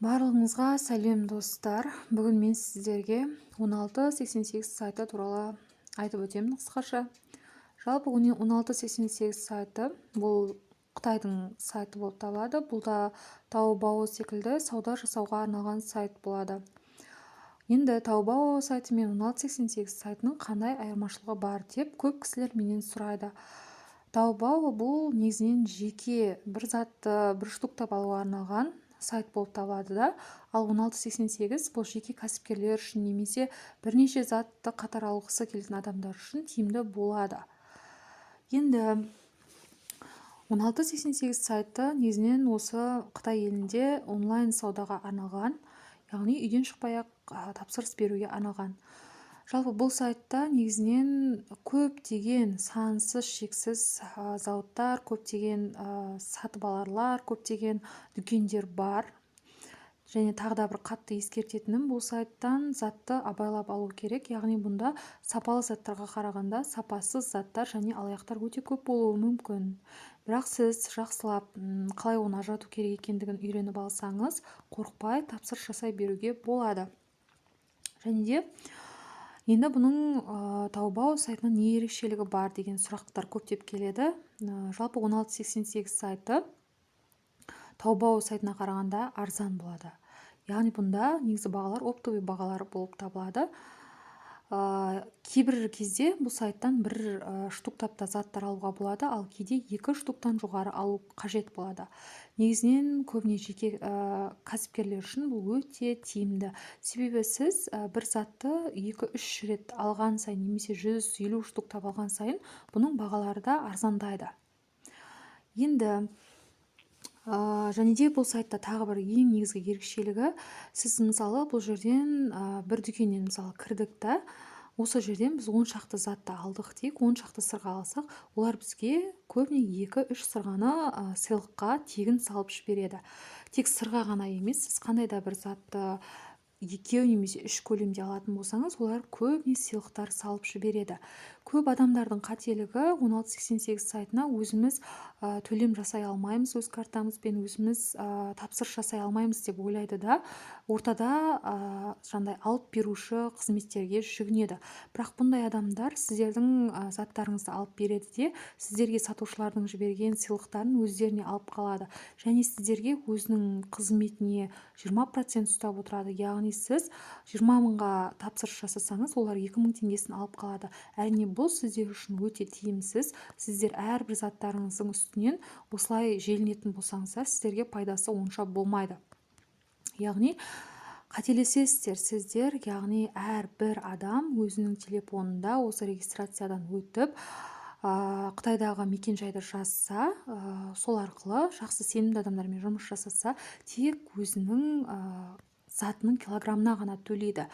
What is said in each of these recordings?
Барлығыңызға сәлем достар. Бүгін мен сіздерге 1688 сайты туралы айтып өтемін қысқаша. Жалпы 1688 сайты бұл Қытайдың сайты болып табылады. Бұл да Taobao секілді сауда жасауға арналған сайт болады. Енді Taobao сайты мен 1688 сайтының қандай айырмашылығы бар деп көп кісілер менен сұрайды. Taobao бұл негізінен жеке бір затты бір штуктап алуға арналған сайт болып табылады да, ал 1688 бұл жеке кәсіпкерлер үшін немесе бірнеше затты қатар алғысы келетін адамдар үшін тиімді болады. Енді 1688 сайты негізінен осы Қытай елінде онлайн саудаға арналған, яғни үйден шықпай-ақ тапсырыс беруге арналған. Жалпы бұл сайтта негізінен көптеген сансыз шексіз зауыттар, көптеген сатып аларлар, көптеген дүкендер бар. Және тағы да бір қатты ескертетінім, бұл сайттан затты абайлап алу керек, яғни бұнда сапалы заттарға қарағанда сапасыз заттар және алаяқтар өте көп болуы мүмкін. Бірақ сіз жақсылап қалай оны ажырату керек екендігін үйреніп алсаңыз, қорықпай тапсырыс жасай беруге болады. Және де енді бұның Taobao сайтының не ерекшелігі бар деген сұрақтар көптеп келеді. Жалпы 1688 сайты Taobao сайтына қарағанда арзан болады. Яғни бұнда негізі бағалар оптовый бағалар болып табылады. Кейбір кезде бұл сайттан бір штуктапта заттар алуға болады, ал кейде 2 штуктан жоғары алу қажет болады. Негізінен көбіне жеке кәсіпкерлер үшін бұл өте тиімді. Себебі сіз бір затты 2-3 рет алған сайын немесе 150 штуктап алған сайын бұның бағалары да арзандайды. Енді және де бұл сайтта тағы бір ең негізгі ерекшелігі, сіз мысалы бұл жерден бір дүкеннен мысалы кірдік та, осы жерден біз 10 шақты затты алдық дейік, 10 шақты сырға алсақ, олар бізге көбіне 2-3 сырғаны сыйлыққа тегін салып жібереді. Тек сырға ғана емес, сіз қандай да бір затты 2 немесе 3 көлемде алатын болсаңыз, олар көбіне сыйлықтар салып жібереді. Көп адамдардың қателігі 1688 сайтына өзіміз төлем жасай алмаймыз, өз картамызбен өзіміз тапсырыс жасай алмаймыз деп ойлайды да, ортада жандай алып беруші қызметтерге жүгінеді. Бірақ бұндай адамдар сіздердің заттарыңызды алып береді де, сіздерге сатушылардың жіберген сыйлықтарын өздеріне алып қалады. Және сіздерге өзінің қызметіне 20% ұстап отырады. Яғни сіз 20 мыңға тапсырыс жасасаңыз, олар 2000 теңгесін алып қалады. Әрине бұл сіздер үшін өте тиімсіз. Сіздер әрбір заттарыңыздың үстінен осылай желінетін болсаңыздар, сіздерге пайдасы онша болмайды. Яғни қателесесіздер сіздер, яғни әрбір адам өзінің телефонында осы регистрациядан өтіп, Қытайдағы мекен-жайды жазса, сол арқылы жақсы сенімді адамдармен жұмыс жасаса, тек өзінің затының килограммына ғана төлейді.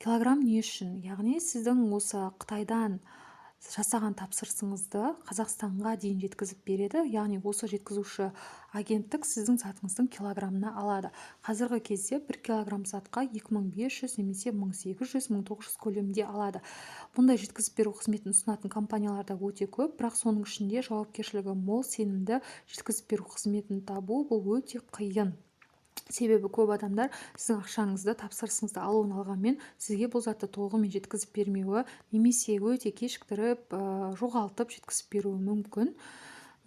Килограмм не үшін? Яғни сіздің осы Қытайдан жасаған тапсырысыңызды Қазақстанға дейін жеткізіп береді. Яғни осы жеткізуші агенттік сіздің затыңыздың килограммына алады. Қазіргі кезде 1 килограмм затқа 2500 немесе 1800-1900 көлемінде алады. Бұндай жеткізіп беру қызметін ұсынатын компанияларда өте көп, бірақ соның ішінде жауапкершілігі мол, сенімді жеткізіп беру қызметін табу бұл өте қиын. Себебі көп адамдар сіздің ақшаңызды, тапсырысыңызды алуын алғанмен сізге бұл затты толығымен жеткізіп бермеуі, немесе өте кешіктіріп, жоғалтып жеткізіп беруі мүмкін.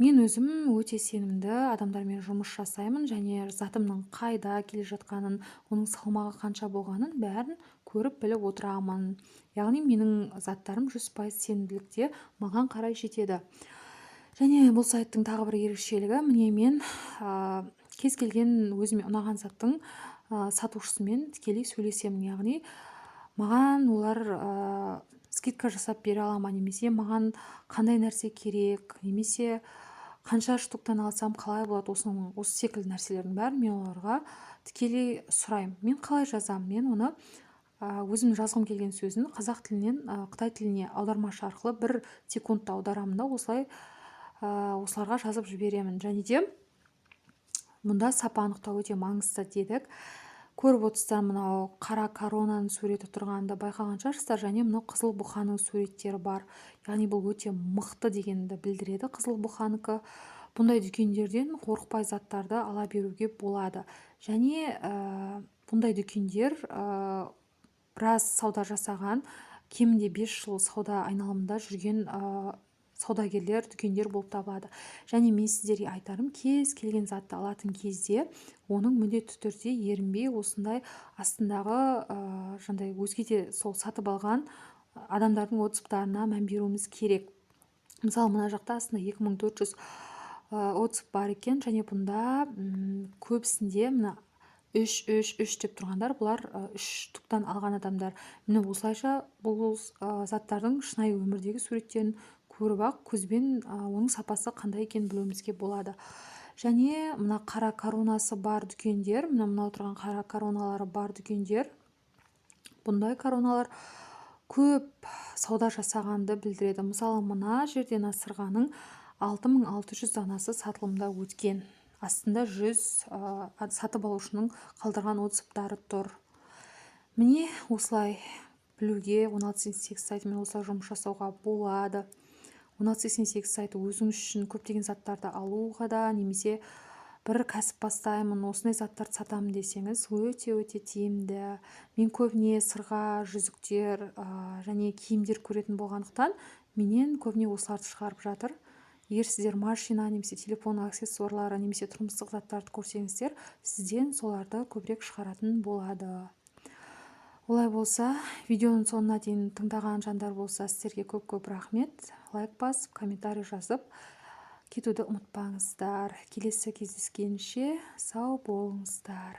Мен өзім өте сенімді адамдармен жұмыс жасаймын және затымның қайда келе жатқанын, оның салмағы қанша болғанын бәрін көріп біліп отырамын. Яғни менің заттарым 100% сенімділікте маған қарай жетеді. Және бұл сайттың тағы бір ерекшелігі, міне мен кез келген өзіме ұнаған заттың сатушысымен тікелей сөйлесемін. Яғни маған олар скидка жасап бере ала ма, немесе маған қандай нәрсе керек, немесе қанша штуктан алсам қалай болады, осы секілді нәрселердің бәрін мен оларға тікелей сұраймын. Мен қалай жазамын? Мен оны өзім жазғым келген сөзін қазақ тілінен Қытай тіліне аудармашы арқылы 1 секундта аударамын да, осыларға жазып жіберемін. Және де мұнда сапа анықтау өте маңызды дедік. Көріп отырсыздар, мынау қара коронаның суреті тұрғанда байқаған шығарсыздар, және мынау қызыл бұқаның суреттері бар. Яғни бұл өте мықты дегенді білдіреді, қызыл бұқаныкі. Бұндай дүкендерден қорықпай заттарды ала беруге болады. Және бұндай дүкендер біраз сауда жасаған, кемінде 5 жыл сауда айналымында жүрген саудагерлер, дүкендер болып табылады. Және мен сіздерге айтарым, кез келген затты алатын кезде оның міндетті түрде ерінбей осындай астындағы жандай өзге де сол сатып алған адамдардың отзывтарына мән беруіміз керек. Мысалы, мына жақта астында 2400 отзыв бар екен, және бұнда көбісінде мына 3 деп тұрғандар, бұлар 3 штуктан алған адамдар. Міне осылайша бұл заттардың шынайы өмірдегі суреттерін көріп ақ көзбен оның сапасы қандай екенін білуімізге болады. Және мына қара коронасы бар дүкендер, мына отырған қара короналары бар дүкендер, бұндай короналар көп сауда жасағанды білдіреді. Мысалы, мына жерден асырғаның 6600 данасы сатылымда өткен. Астында 100 сатып алушының қалдырған отзывтары тұр. Міне осылай білуге 1688 сайтымен осылай жұмыс жасауға болады. 1688 сайты өзіңіз үшін көптеген заттарды алуға да, немесе бір кәсіп бастаймын, осындай заттарды сатамын десеңіз, өте тиімді. Мен көбіне сырға, жүзіктер және киімдер көретін болғандықтан, менен көбіне осыларды шығарып жатыр. Егер сіздер машина, немесе телефон аксессуарлары, немесе тұрмыстық заттарды көрсеңіздер, сізден соларды көбірек шығаратын болады. Олай болса, видеоның соңына дейін тыңдаған жандар болса, сіздерге көп рахмет. Лайк басып, комментарий жазып кетуді ұмытпаңыздар. Келесі кездескенше сау болыңыздар.